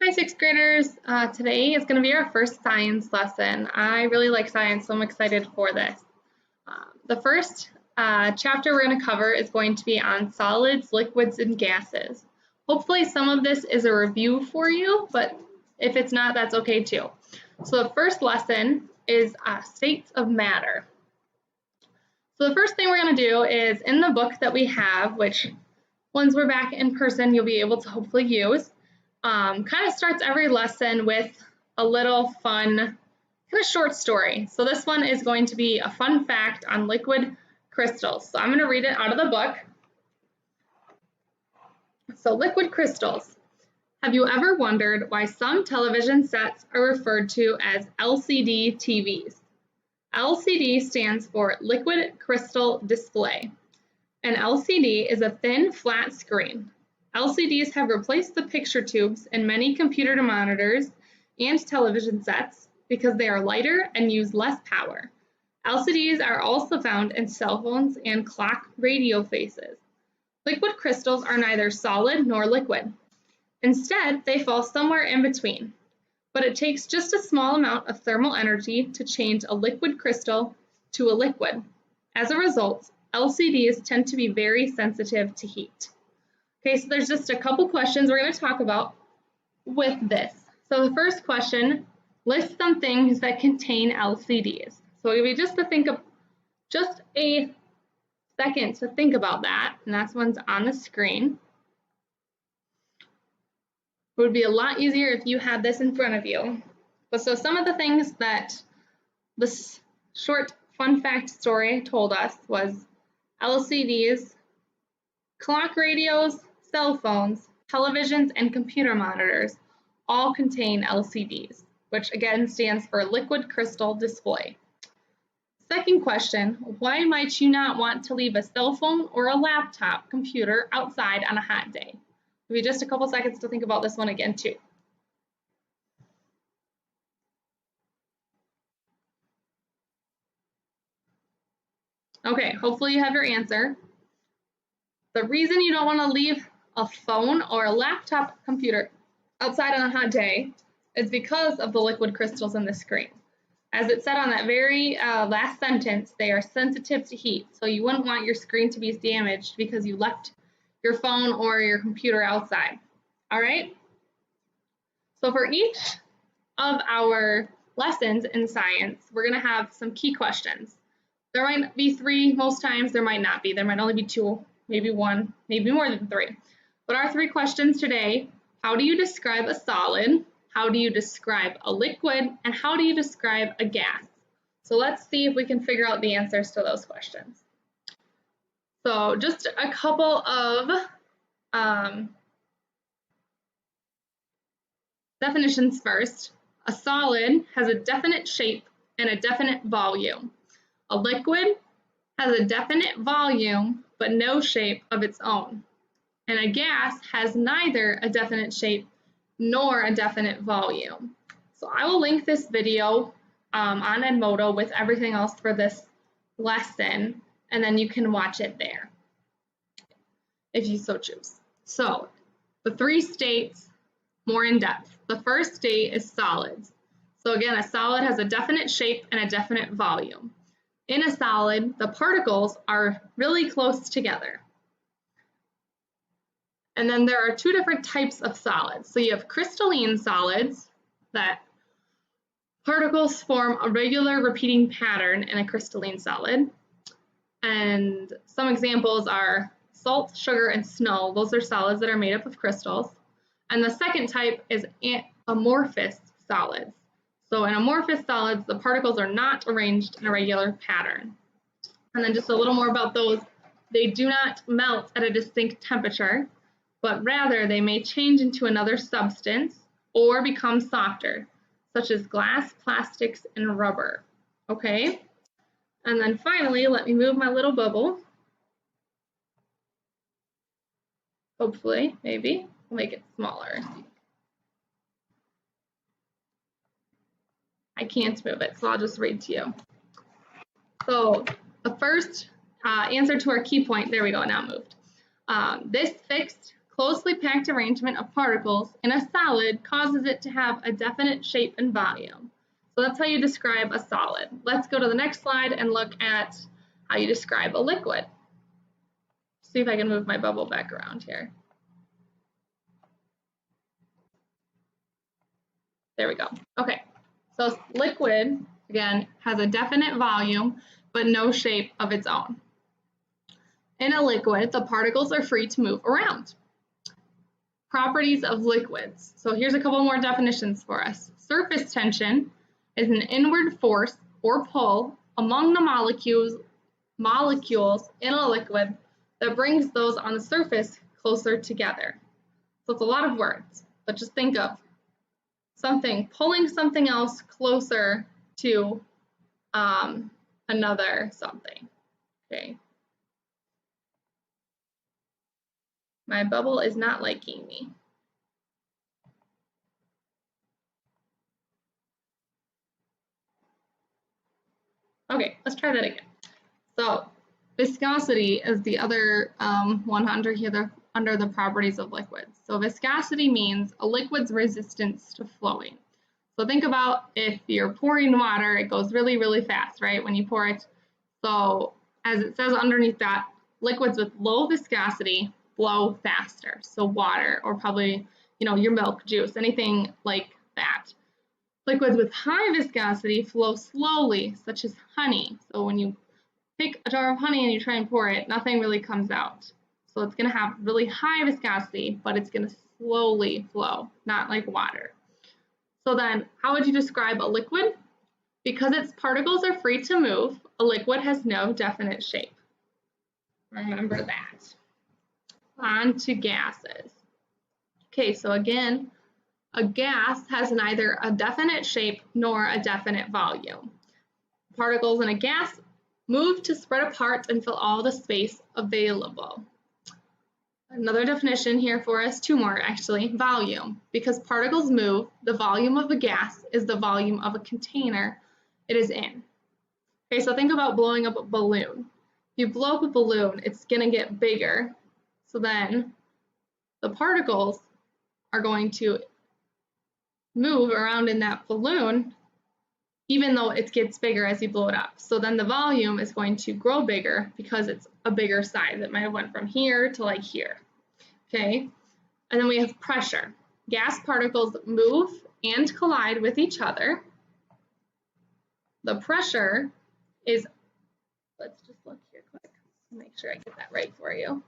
Hi, sixth graders. Today is going to be our first science lesson. I really like science, so I'm excited for this. The first chapter we're going to cover is going to be on solids, liquids, and gases. Hopefully some of this is a review for you, but if it's not, that's okay too. So the first lesson is states of matter. So the first thing we're going to do is in the book that we have, which once we're back in person, you'll be able to hopefully use, kind of starts every lesson with a little fun kind of short story. So this one is going to be a fun fact on liquid crystals. So I'm going to read it out of the book. So liquid crystals. Have you ever wondered why some television sets are referred to as LCD TVs? LCD stands for liquid crystal display. An LCD is a thin, flat screen. LCDs have replaced the picture tubes in many computer monitors and television sets because they are lighter and use less power. LCDs are also found in cell phones and clock radio faces. Liquid crystals are neither solid nor liquid. Instead, they fall somewhere in between. But it takes just a small amount of thermal energy to change a liquid crystal to a liquid. As a result, LCDs tend to be very sensitive to heat. Okay, so there's just a couple questions we're going to talk about with this. So the first question, list some things that contain LCDs. So I'll give you just a second to think about that, and that's one's on the screen. It would be a lot easier if you had this in front of you. But so some of the things that this short fun fact story told us was LCDs, clock radios, cell phones, televisions, and computer monitors all contain LCDs, which again stands for liquid crystal display. Second question, why might you not want to leave a cell phone or a laptop computer outside on a hot day? Give me just a couple seconds to think about this one again too. Okay, hopefully you have your answer. The reason you don't want to leave a phone or a laptop computer outside on a hot day is because of the liquid crystals in the screen. As it said on that very last sentence, they are sensitive to heat, so you wouldn't want your screen to be damaged because you left your phone or your computer outside. All right? So for each of our lessons in science, we're going to have some key questions. There might be 3 most times, there might not be. There might only be 2, maybe 1, maybe more than 3. But our 3 questions today, how do you describe a solid? How do you describe a liquid? And how do you describe a gas? So let's see if we can figure out the answers to those questions. So just a couple of definitions first. A solid has a definite shape and a definite volume. A liquid has a definite volume but no shape of its own. And a gas has neither a definite shape nor a definite volume. So I will link this video on Edmodo with everything else for this lesson, and then you can watch it there if you so choose. So the 3 states more in depth. The first state is solids. So again, a solid has a definite shape and a definite volume. In a solid, the particles are really close together. And then there are 2 different types of solids. So you have crystalline solids, that particles form a regular repeating pattern in a crystalline solid. And some examples are salt, sugar, and snow. Those are solids that are made up of crystals. And the second type is amorphous solids. So in amorphous solids, the particles are not arranged in a regular pattern. And then just a little more about those. They do not melt at a distinct temperature, but rather they may change into another substance or become softer, such as glass, plastics, and rubber. Okay? And then finally, let me move my little bubble. Hopefully, maybe, we'll make it smaller. I can't move it, so I'll just read to you. So the first answer to our key point, there we go, now moved. This fixed closely packed arrangement of particles in a solid causes it to have a definite shape and volume. So that's how you describe a solid. Let's go to the next slide and look at how you describe a liquid. See if I can move my bubble back around here. There we go. Okay, so liquid, again, has a definite volume, but no shape of its own. In a liquid, the particles are free to move around. Properties of liquids. So here's a couple more definitions for us. Surface tension is an inward force or pull among the molecules in a liquid that brings those on the surface closer together. So it's a lot of words, but just think of something pulling something else closer to another something. Okay. My bubble is not liking me. Okay, let's try that again. So viscosity is the other one under here, under the properties of liquids. So viscosity means a liquid's resistance to flowing. So think about if you're pouring water, it goes really, really fast, right, when you pour it. So as it says underneath that, liquids with low viscosity flow faster. So water, or probably, your milk, juice, anything like that. Liquids with high viscosity flow slowly, such as honey. So when you pick a jar of honey and you try and pour it, nothing really comes out. So it's going to have really high viscosity, but it's going to slowly flow, not like water. So then, how would you describe a liquid? Because its particles are free to move, a liquid has no definite shape. Remember that. On to gases. Okay, so again, a gas has neither a definite shape nor a definite volume. Particles in a gas move to spread apart and fill all the space available. Another definition here for us, two more actually, volume. Because particles move, the volume of a gas is the volume of a container it is in. Okay, so think about blowing up a balloon. If you blow up a balloon, it's going to get bigger. So then the particles are going to move around in that balloon, even though it gets bigger as you blow it up. So then the volume is going to grow bigger because it's a bigger size. It might have went from here to like here. Okay, and then we have pressure. Gas particles move and collide with each other. The pressure is, let's just look here quick, make sure I get that right for you.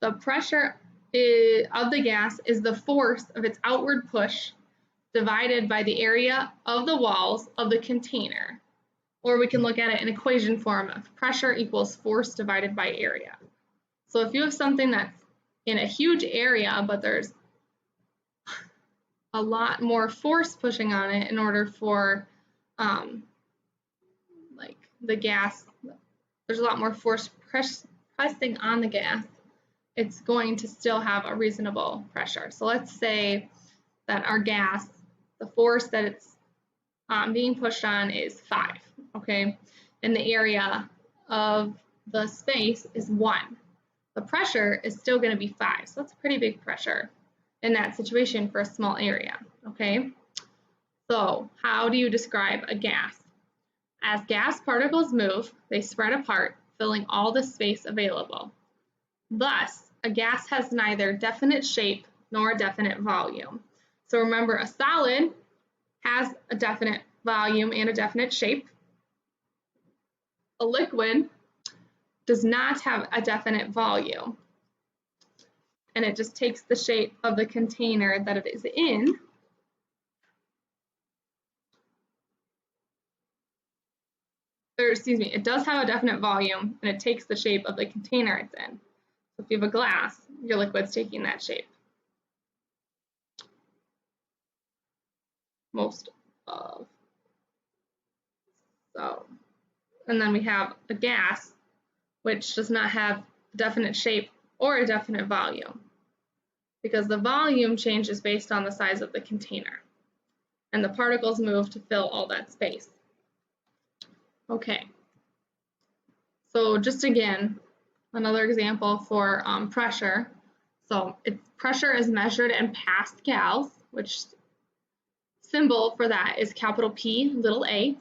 The pressure of the gas is the force of its outward push divided by the area of the walls of the container. Or we can look at it in equation form of pressure equals force divided by area. So if you have something that's in a huge area, but there's a lot more force pushing on it in order for like the gas, there's a lot more force pressing on the gas, it's going to still have a reasonable pressure. So let's say that our gas, the force that it's being pushed on is 5, okay? And the area of the space is 1. The pressure is still going to be 5, so that's a pretty big pressure in that situation for a small area, okay? So how do you describe a gas? As gas particles move, they spread apart, filling all the space available. Thus, a gas has neither definite shape nor a definite volume. So remember, a solid has a definite volume and a definite shape. A liquid does not have a definite volume, and it just takes the shape of the container that it is in. Or excuse me, it does have a definite volume, and it takes the shape of the container it's in. So if you have a glass, your liquid's taking that shape. Most of. So, and then we have a gas, which does not have a definite shape or a definite volume, because the volume changes based on the size of the container, and the particles move to fill all that space. Okay, So just again, another example for pressure. So pressure is measured in pascals, which symbol for that is capital P, little a.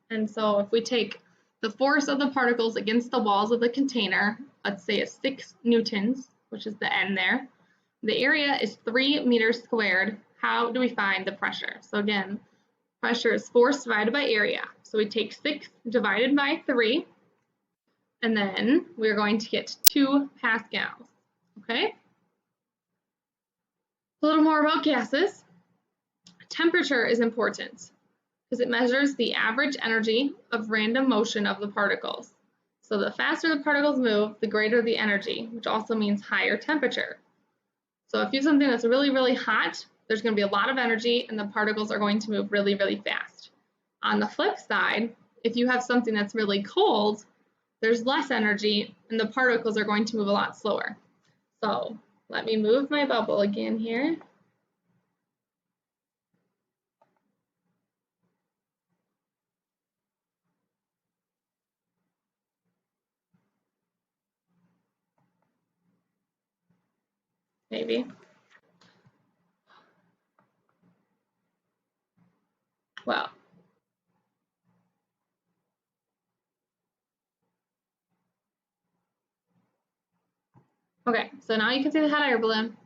And so if we take the force of the particles against the walls of the container, let's say is 6 newtons, which is the N there. The area is 3 meters squared. How do we find the pressure? So again, pressure is force divided by area. So we take 6 divided by 3, and then we're going to get 2 pascals, okay? A little more about gases. Temperature is important because it measures the average energy of random motion of the particles. So the faster the particles move, the greater the energy, which also means higher temperature. So if you have something that's really, really hot, there's going to be a lot of energy and the particles are going to move really, really fast. On the flip side, if you have something that's really cold, there's less energy and the particles are going to move a lot slower. So let me move my bubble again here. Maybe. Well. Okay, so now you can see the hot air balloon.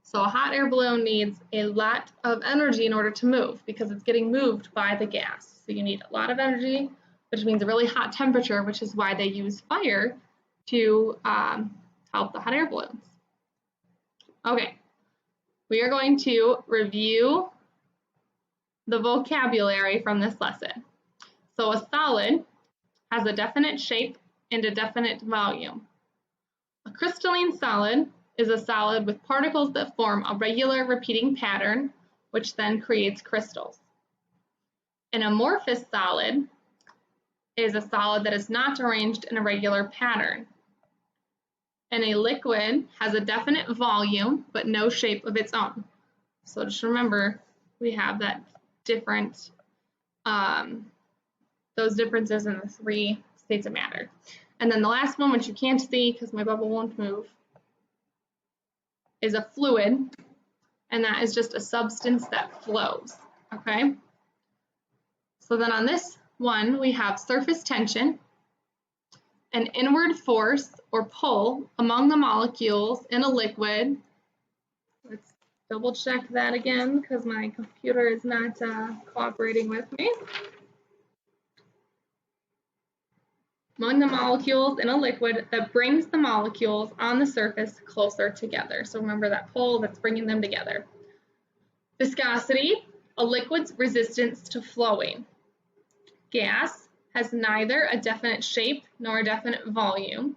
So a hot air balloon needs a lot of energy in order to move because it's getting moved by the gas. So you need a lot of energy, which means a really hot temperature, which is why they use fire to help the hot air balloons. Okay, we are going to review the vocabulary from this lesson. So a solid has a definite shape and a definite volume. A crystalline solid is a solid with particles that form a regular repeating pattern, which then creates crystals. An amorphous solid is a solid that is not arranged in a regular pattern. And a liquid has a definite volume, but no shape of its own. So just remember, we have that different, those differences in the 3 states of matter. And then the last one, which you can't see because my bubble won't move, is a fluid, and that is just a substance that flows, okay? So then on this one, we have surface tension, an inward force or pull among the molecules in a liquid. Let's double check that again because my computer is not cooperating with me. Among the molecules in a liquid that brings the molecules on the surface closer together. So remember that pull that's bringing them together. Viscosity, a liquid's resistance to flowing. Gas has neither a definite shape nor a definite volume.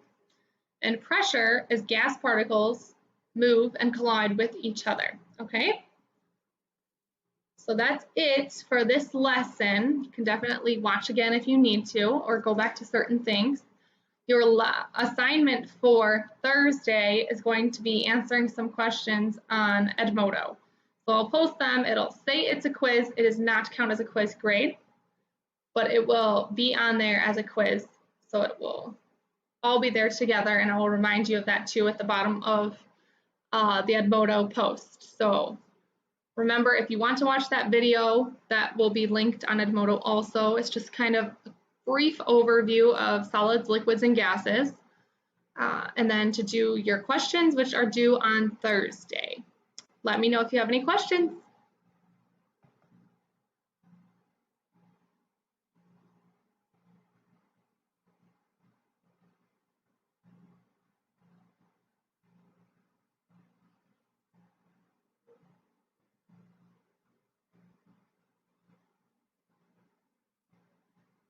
And pressure is gas particles move and collide with each other, okay? So that's it for this lesson. You can definitely watch again if you need to, or go back to certain things. Your assignment for Thursday is going to be answering some questions on Edmodo. So I'll post them. It'll say it's a quiz. It does not count as a quiz grade, but it will be on there as a quiz. So it will all be there together, and I will remind you of that too at the bottom of the Edmodo post. So remember, if you want to watch that video, that will be linked on Edmodo also. It's just kind of a brief overview of solids, liquids, and gases. And then to do your questions, which are due on Thursday. Let me know if you have any questions.